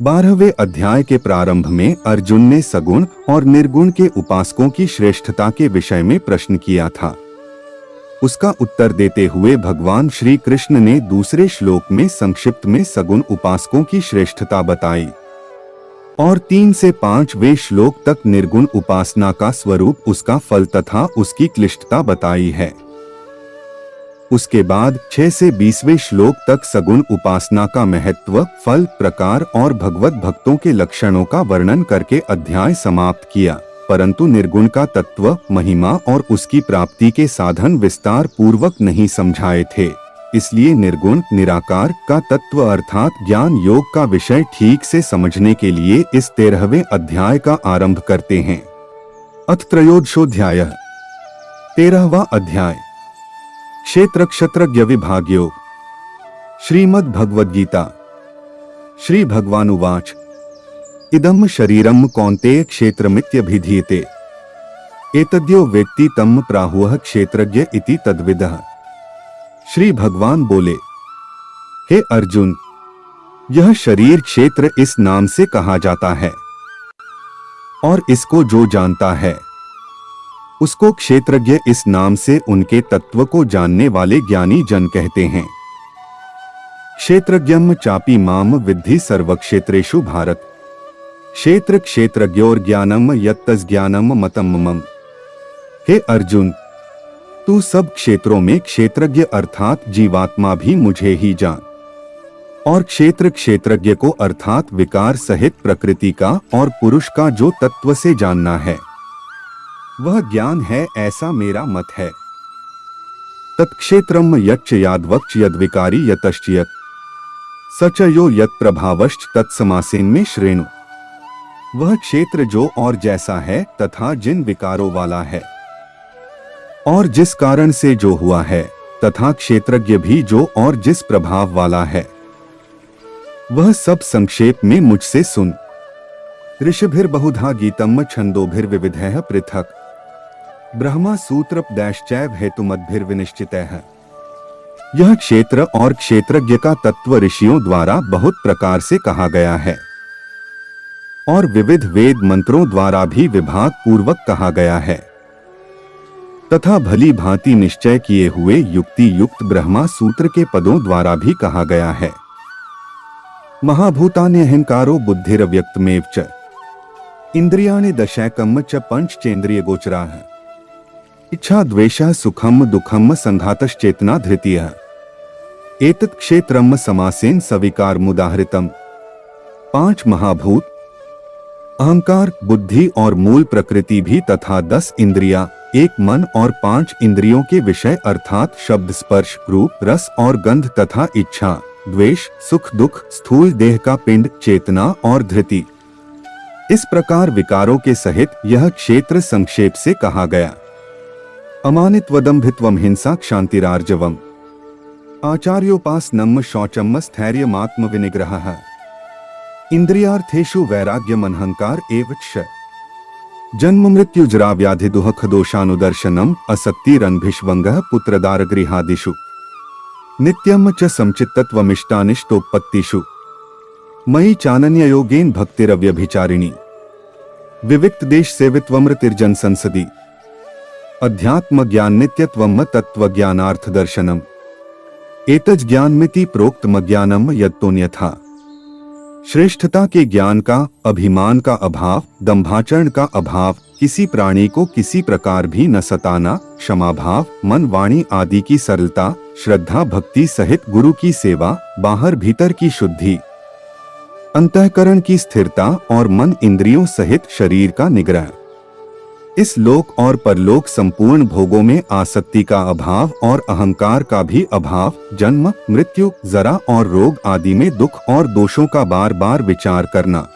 12वें अध्याय के प्रारंभ में अर्जुन ने सगुण और निर्गुण के उपासकों की श्रेष्ठता के विषय में प्रश्न किया था। उसका उत्तर देते हुए भगवान श्री कृष्ण ने दूसरे श्लोक में संक्षिप्त में सगुण उपासकों की श्रेष्ठता बताई और 3 से 5वें श्लोक तक निर्गुण उपासना का स्वरूप, उसका फल तथा उसकी क्लिष्टता बताई है। उसके बाद 6 से 20वें श्लोक तक सगुण उपासना का महत्व, फल, प्रकार और भगवत भक्तों के लक्षणों का वर्णन करके अध्याय समाप्त किया, परंतु निर्गुण का तत्व, महिमा और उसकी प्राप्ति के साधन विस्तार पूर्वक नहीं समझाए थे। इसलिए निर्गुण निराकार का तत्व अर्थात ज्ञान योग का विषय ठीक से समझने के लिए इस 13वें अध्याय का आरंभ करते हैं। अथ त्रयोदशोऽध्यायः 13वां अध्याय क्षेत्र क्षत्रज्ञ विभागयोग। श्रीमद् भगवद गीता। श्री भगवानुवाच इदं शरीरं कौन्तेय क्षेत्रमित्यभिधीयते एतद्यो वेत्ति तं प्राहुः क्षेत्रज्ञ इति तद्विदः। श्री भगवान बोले, हे अर्जुन, यह शरीर क्षेत्र इस नाम से कहा जाता है और इसको जो जानता है उसको क्षेत्रज्ञ इस नाम से उनके तत्व को जानने वाले ज्ञानी जन कहते हैं। क्षेत्रज्ञं चापि माम विद्धि सर्वक्षेत्रेषु भारत, क्षेत्र क्षेत्रज्ञोर ज्ञानम यत्तज्ज्ञानम मतम मम। हे अर्जुन, तू सब क्षेत्रों में क्षेत्रज्ञ अर्थात जीवात्मा भी मुझे ही जान, और क्षेत्र क्षेत्रज्ञ को अर्थात विकार सहित प्रकृति का और पुरुष का जो तत्व से जानना है वह ज्ञान है, ऐसा मेरा मत है। तत्क्षेत्रम यच्च यादवक्च यद्विकारी यतश्च यत् सच यो यत् प्रभावश्च तत्समासेन में श्रेणु। वह क्षेत्र जो और जैसा है तथा जिन विकारों वाला है और जिस कारण से जो हुआ है, तथा क्षेत्रज्ञ भी जो और जिस प्रभाव वाला है, वह सब संक्षेप में मुझसे सुन। ऋषिभिर्बहुधा गीतम् छन्दोभिर्विविधैः पृथक् ब्रह्मा सूत्रपदैश्चैव हेतुमद्भिर्विनिश्चितैः। यह क्षेत्र और क्षेत्रज्ञ का तत्व ऋषियों द्वारा बहुत प्रकार से कहा गया है और विविध वेद मंत्रों द्वारा भी विभाग पूर्वक कहा गया है तथा भली भांति निश्चय किए हुए युक्ति युक्त ब्रह्मा सूत्र के पदों द्वारा भी कहा गया है। महाभूतान्यहंकारो बुद्धिरव्यक्तमेव च इंद्रियाणि दशैकम् च पंचचेन्द्रिय गोचराः इच्छा द्वेषः सुखम दुखम संघातश्चेतना धृतियः एतत् क्षेत्रम समासेन सविकार मुदाहृतम्। 5 महाभूत, अहंकार, बुद्धि और मूल प्रकृति भी तथा 10 इंद्रियां, 1 मन और 5 इंद्रियों के विषय अर्थात शब्द, स्पर्श, रूप, रस और गंध तथा इच्छा, द्वेष, सुख दुख, स्थूल देह का पिंड, चेतना और धृति, इस प्रकार विकारों के सहित यह क्षेत्र संक्षेप से कहा गया। अमानित्वदम्भित्वम हिंसा क्षान्तिरार्जवम् आचार्योपासनम् शौचम् स्थैर्यमात्म विनिग्रहः इंद्रियार्थेषु वैराग्यमनहंकार एव च जन्म मृत्यु जरा व्याधि दुःख दोषानुदर्शनम् असक्तिरन्भिष्वङ्गः पुत्रदारगृहादिषु नित्यम् च समचित्तत्वमिष्टानिष्टोपत्तिषु मयि चानन्ययोगेन भक्तिरव्यभिचारिणी विविक्त देश सेवित्वमृतिर्जन संसदि अध्यात्म ज्ञान नित्यत्वम तत्व ज्ञानार्थ दर्शनम एतज ज्ञानमिति प्रोक्तम ज्ञानम यत्तोन्यथा। श्रेष्ठता के ज्ञान का, अभिमान का अभाव, दंभाचरण का अभाव, किसी प्राणी को किसी प्रकार भी न सताना, क्षमाभाव, मन वाणी आदि की सरलता, श्रद्धा भक्ति सहित गुरु की सेवा, बाहर भीतर की शुद्धि, अंतःकरण की स्थिरता और मन इंद्रियों सहित शरीर का निग्रह, इस लोक और परलोक संपूर्ण भोगों में आसक्ति का अभाव और अहंकार का भी अभाव, जन्म मृत्यु जरा और रोग आदि में दुख और दोषों का बार बार विचार करना,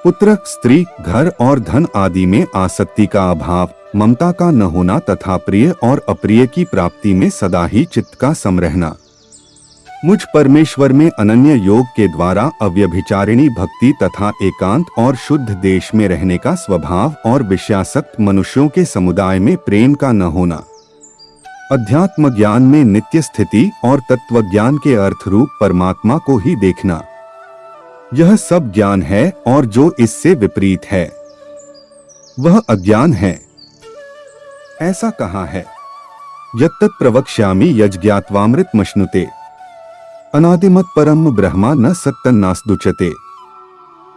पुत्र स्त्री घर और धन आदि में आसक्ति का अभाव, ममता का न होना तथा प्रिय और अप्रिय की प्राप्ति में सदा ही चित्त का सम रहना, मुझ परमेश्वर में अनन्य योग के द्वारा अव्यभिचारिणी भक्ति तथा एकांत और शुद्ध देश में रहने का स्वभाव और विषयासक्त मनुष्यों के समुदाय में प्रेम का न होना, अध्यात्म ज्ञान में नित्य स्थिति और तत्व ज्ञान के अर्थ रूप परमात्मा को ही देखना, यह सब ज्ञान है और जो इससे विपरीत है वह अज्ञान है। ऐसा कहा है, यत्तत् प्रवक्ष्यामि यज्ञात्वामृतमश्नुते अनादिमत परम ब्रह्मा न सत्तन्नास्दुच्यते।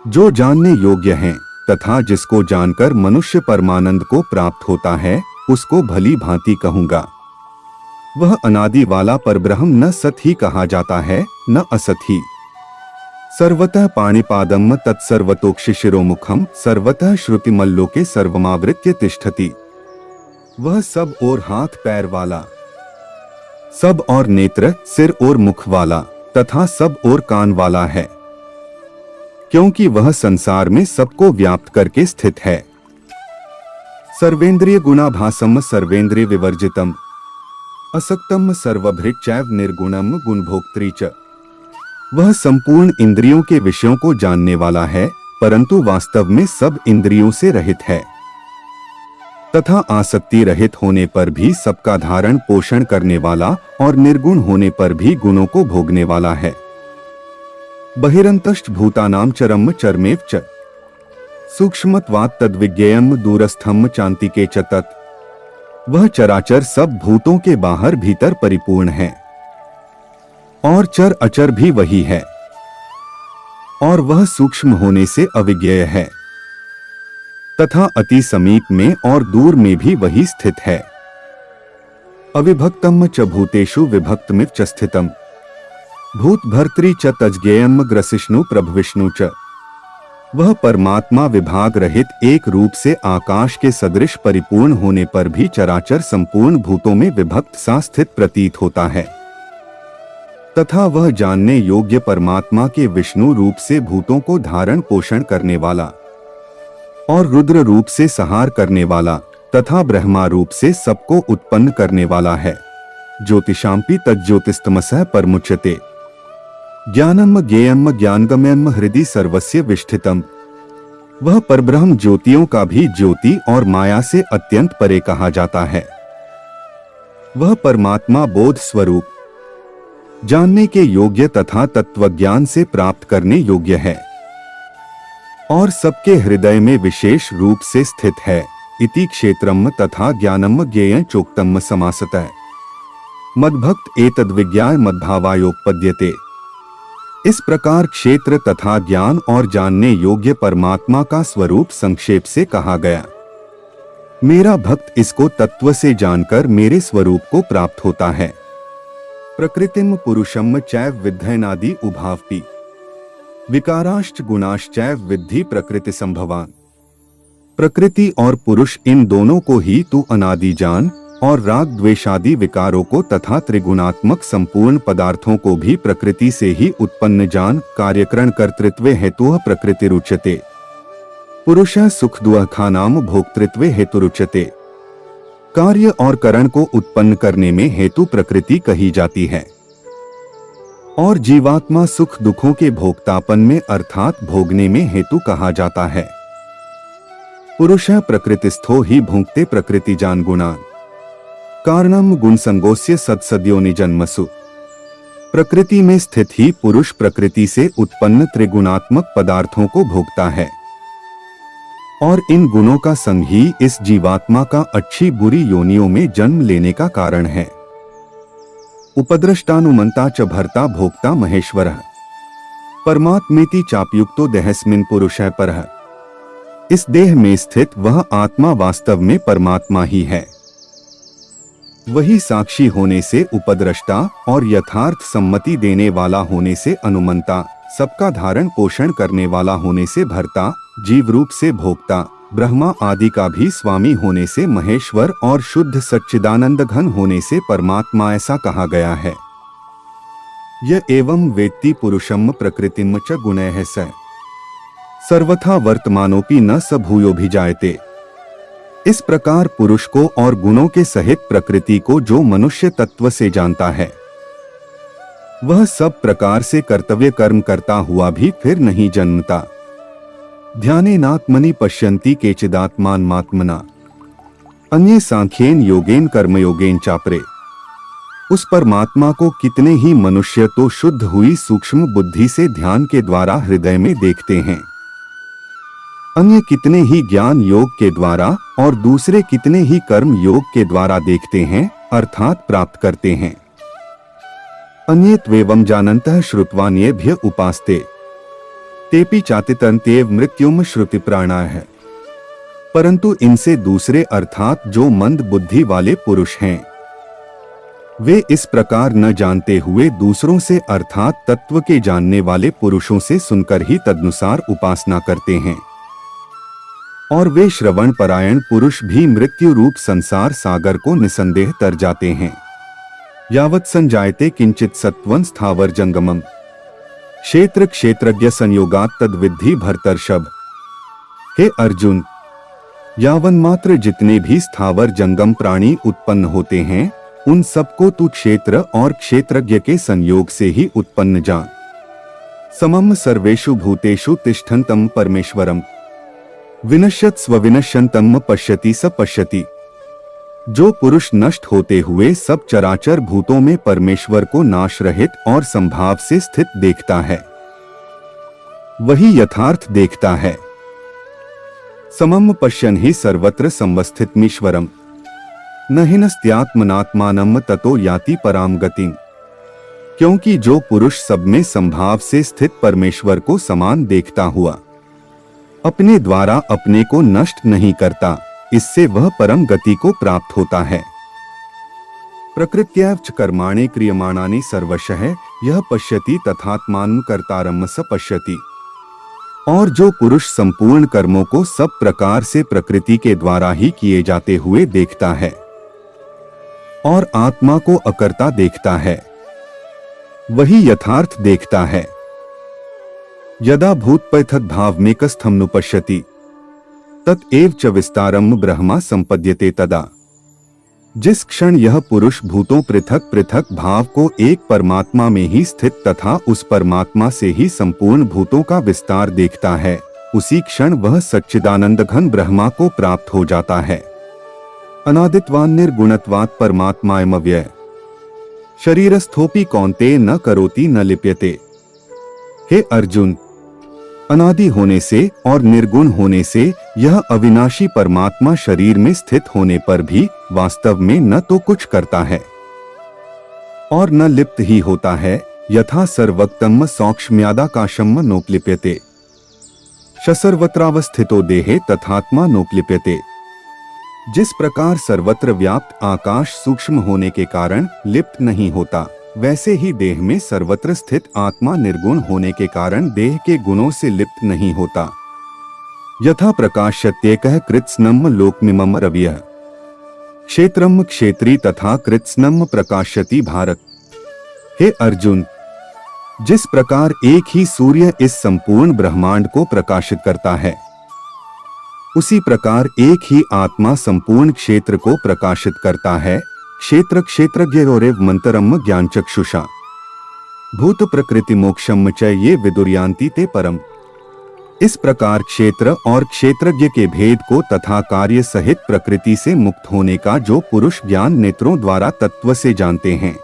जो जानने योग्य हैं तथा जिसको जानकर मनुष्य परमानंद को प्राप्त होता है उसको भली भांति कहूंगा। वह अनादि वाला परब्रह्म न सत ही कहा जाता है न असत ही। सर्वतः पाणिपादम तत्सर्वतोक्षिशिरोमुखम सर्वतः श्रुतिमल्लोके सर्वमावृत्य तिष्ठति। वह सब और हाथ पैर वाला, सब और नेत्र सिर और मुख वाला तथा सब और कान वाला है, क्योंकि वह संसार में सबको व्याप्त करके स्थित है। सर्वेंद्रिय गुणाभासम सर्वेंद्रिय विवर्जितम असक्तम सर्वभृच्चैव निर्गुणम गुणभोक्त्री च। वह संपूर्ण इंद्रियों के विषयों को जानने वाला है परंतु वास्तव में सब इंद्रियों से रहित है तथा आसक्ति रहित होने पर भी सबका धारण पोषण करने वाला और निर्गुण होने पर भी गुणों को भोगने वाला है। बहिरंतश्च भूतानां चरम चरमेव च सूक्ष्मत्वात् तद्विज्ञेयम् दूरस्थम चान्तिके च तत्। वह चराचर सब भूतों के बाहर भीतर परिपूर्ण है और चर अचर भी वही है और वह सूक्ष्म होने से अविज्ञेय है तथा अति समीप में और दूर में भी वही स्थित है। अविभक्तम च भूतेषु विभक्तमिव च स्थितम भूत भर्तृ च तज्ज्ञेयम् ग्रसिष्णु प्रभविष्णु च। वह परमात्मा विभाग रहित एक रूप से आकाश के सदृश परिपूर्ण होने पर भी चराचर संपूर्ण भूतों में विभक्त सा स्थित प्रतीत होता है तथा वह जानने योग्य परमात्मा के विष्णु रूप से भूतों को धारण पोषण करने वाला और रुद्र रूप से संहार करने वाला तथा ब्रह्मा रूप से सबको उत्पन्न करने वाला है। ज्योतिषांपि तज्ज्योतिस्तमसः परमुच्यते ज्ञानम ज्ञेयम ज्ञानगम्यम हृदि सर्वस्य विष्ठितम। वह परब्रह्म ज्योतियों का भी ज्योति और माया से अत्यंत परे कहा जाता है। वह परमात्मा बोध स्वरूप जानने के योग्य तथा तत्वज्ञान से प्राप्त करने योग्य है और सबके हृदय में विशेष रूप से स्थित है। इति क्षेत्रम तथा ज्ञानम ज्ञेय चोक्तम समासतः मद्भक्त एतद्विज्ञाय मद्भावायोपपद्यते। इस प्रकार क्षेत्र तथा ज्ञान और जानने योग्य परमात्मा का स्वरूप संक्षेप से कहा गया। मेरा भक्त इसको तत्व से जानकर मेरे स्वरूप को प्राप्त होता है। प्रकृतिम पुरुषम चैव विद्धयनादि उभावपि विकाराश्च गुणाश्चैव विद्धि प्रकृति संभवान। प्रकृति और पुरुष इन दोनों को ही तू अनादि जान और राग द्वेषादि विकारों को तथा त्रिगुणात्मक संपूर्ण पदार्थों को भी प्रकृति से ही उत्पन्न जान। कार्यकरण कर्तृत्वे हेतु प्रकृति रुच्यते पुरुषः सुख दुःखानां भोक्तृत्वे हेतु रुच्यते। कार्य और करण को उत्पन्न करने में हेतु प्रकृति कही जाती है और जीवात्मा सुख दुखों के भोक्तापन में अर्थात भोगने में हेतु कहा जाता है। पुरुषः प्रकृतिस्थो ही भुंक्ते प्रकृति जान गुणान कारणम गुण संगोस्य सत्सद्योनि जन्मसु। प्रकृति में स्थित ही पुरुष प्रकृति से उत्पन्न त्रिगुणात्मक पदार्थों को भोगता है और इन गुणों का संग ही इस जीवात्मा का अच्छी बुरी योनियों में जन्म लेने का कारण है। उपद्रष्टानुमंता च भर्ता भोक्ता महेश्वरः परमात्मेति चापयुक्तो देहस्मिन् पुरुषः परः। इस देह में स्थित वह आत्मा वास्तव में परमात्मा ही है। वही साक्षी होने से उपद्रष्टा और यथार्थ सम्मति देने वाला होने से अनुमंता, सबका धारण पोषण करने वाला होने से भर्ता, जीव रूप से भोक्ता, ब्रह्मा आदि का भी स्वामी होने से महेश्वर और शुद्ध सच्चिदानंद घन होने से परमात्मा ऐसा कहा गया है। य एवं वेत्ति पुरुषम प्रकृतिम च गुणैः स सर्वथा वर्तमानोपि न स भूयोभिजायते। इस प्रकार पुरुष को और गुणों के सहित प्रकृति को जो मनुष्य तत्व से जानता है वह सब प्रकार से कर्तव्य कर्म करता हुआ भी फिर नहीं जन्मता। ध्यानेनात्मनि पश्यन्ति केचिदात्मानमात्मना अन्ये सांख्येन योगेन कर्मयोगेन चापरे। उस परमात्मा को कितने ही मनुष्य तो शुद्ध हुई सूक्ष्म बुद्धि से ध्यान के द्वारा हृदय में देखते हैं, अन्य कितने ही ज्ञान योग के द्वारा और दूसरे कितने ही कर्म योग के द्वारा देखते हैं अर्थात प्राप्त करते हैं। अन्येत्वेवं जानन्तः श्रुत्वान्येभ्य उपास्ते तेपि चातितन्त्येव मृत्युम श्रुति प्राणाः। परंतु इनसे दूसरे अर्थात जो मंद बुद्धि वाले पुरुष हैं, वे इस प्रकार न जानते हुए दूसरों से अर्थात तत्व के जानने वाले पुरुषों से सुनकर ही तदनुसार उपासना करते हैं। और वे श्रवण परायण पुरुष भी मृत्यु रूप संसार सागर को निसंदेह तर जाते हैं। यावत् संजायते किंचित सत्वं स्थावर जंगमम क्षेत्र क्षेत्रज्ञ संयोगात् तद्विद्धि भरतर्षभ। हे अर्जुन, यावन मात्र जितने भी स्थावर जंगम प्राणी उत्पन्न होते हैं, उन सबको तू क्षेत्र और क्षेत्रज्ञ के संयोग से ही उत्पन्न जान। समम सर्वेषु भूतेषु तिष्ठन्तं परमेश्वरम विनश्यत् स्वविनश्यन्तं पश्यति स पश्यति। जो पुरुष नष्ट होते हुए सब चराचर भूतों में परमेश्वर को नाश रहित और संभाव से स्थित देखता है, वही यथार्थ देखता है। समम पश्यन् हि सर्वत्र संवस्थितमीश्वरम् न हिनस्त्यात्मनात्मानं ततो याति पराम गतिम्। क्योंकि जो पुरुष सब में संभाव से स्थित परमेश्वर को समान देखता हुआ अपने द्वारा अपने को नष्ट नहीं करता, इससे वह परम गति को प्राप्त होता है। प्रकृत्यैव च कर्माणि क्रियमाणानि सर्वशः यह पश्यति तथात्मानं कर्तारं स पश्यति। और जो पुरुष संपूर्ण कर्मों को सब प्रकार से प्रकृति के द्वारा ही किए जाते हुए देखता है और आत्मा को अकर्ता देखता है, वही यथार्थ देखता है। यदा भूतपृथक् भावमेकस्थमनुपश्यति ततएव च विस्तारम ब्रह्मा संपद्यते तदा। जिस क्षण यह पुरुष भूतों पृथक पृथक भाव को एक परमात्मा में ही स्थित तथा उस परमात्मा से ही संपूर्ण भूतों का विस्तार देखता है, उसी क्षण वह सच्चिदानंद घन ब्रह्मा को प्राप्त हो जाता है। अनादित्वान् निर्गुणत्वात् परमात्मायमव्यय शरीरस्थोपि कौन्तेय न करोति न लिप्यते। हे अर्जुन, अनादि होने से और निर्गुण होने से यह अविनाशी परमात्मा शरीर में स्थित होने पर भी वास्तव में न तो कुछ करता है और न लिप्त ही होता है। यथा सर्वक्तम सौक्ष्म्यादाकाशम नोक्लिप्यते सर्वत्रावस्थितो देहे तथात्मा नोक्लिप्यते। जिस प्रकार सर्वत्र व्याप्त आकाश सूक्ष्म होने के कारण लिप्त नहीं होता, वैसे ही देह में सर्वत्र स्थित आत्मा निर्गुण होने के कारण देह के गुणों से लिप्त नहीं होता। यथा प्रकाशत्येकः कृत्स्नम् लोकमिमम् रविः क्षेत्रम क्षेत्री तथा कृत्स्नम् प्रकाशति भारत। हे अर्जुन, जिस प्रकार एक ही सूर्य इस संपूर्ण ब्रह्मांड को प्रकाशित करता है, उसी प्रकार एक ही आत्मा संपूर्ण क्षेत्र को प्रकाशित करता है। क्षेत्र क्षेत्रज्ञयोरेव मंतरम ज्ञानचक्षुषा भूत प्रकृति मोक्षम च ये विदुर्यान्ति ते परम। इस प्रकार क्षेत्र और क्षेत्रज्ञ के भेद को तथा कार्य सहित प्रकृति से मुक्त होने का जो पुरुष ज्ञान नेत्रों द्वारा तत्व से जानते हैं,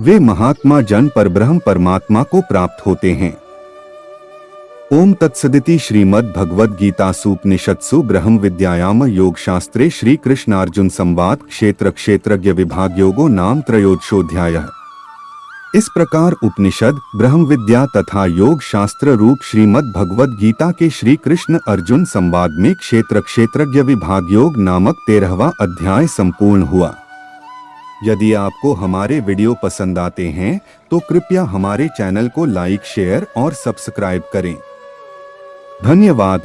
वे महात्मा जन परब्रह्म परमात्मा को प्राप्त होते हैं। ओम तत्सदिति श्रीमद् भगवद गीतासूपनिषत्सु ब्रह्म विद्यायाम योग शास्त्रे श्री कृष्णार्जुन संवाद क्षेत्र क्षेत्रज्ञ विभाग योगो नाम त्रयोदशोऽध्यायः। इस प्रकार उपनिषद ब्रह्म विद्या तथा योग शास्त्र रूप श्रीमद् भगवद गीता के श्री कृष्ण अर्जुन संवाद में क्षेत्र क्षेत्रज्ञ विभाग योग नामक 13वां अध्याय संपूर्ण हुआ। यदि आपको हमारे वीडियो पसंद आते हैं तो कृपया हमारे चैनल को लाइक शेयर और सब्सक्राइब करें। धन्यवाद।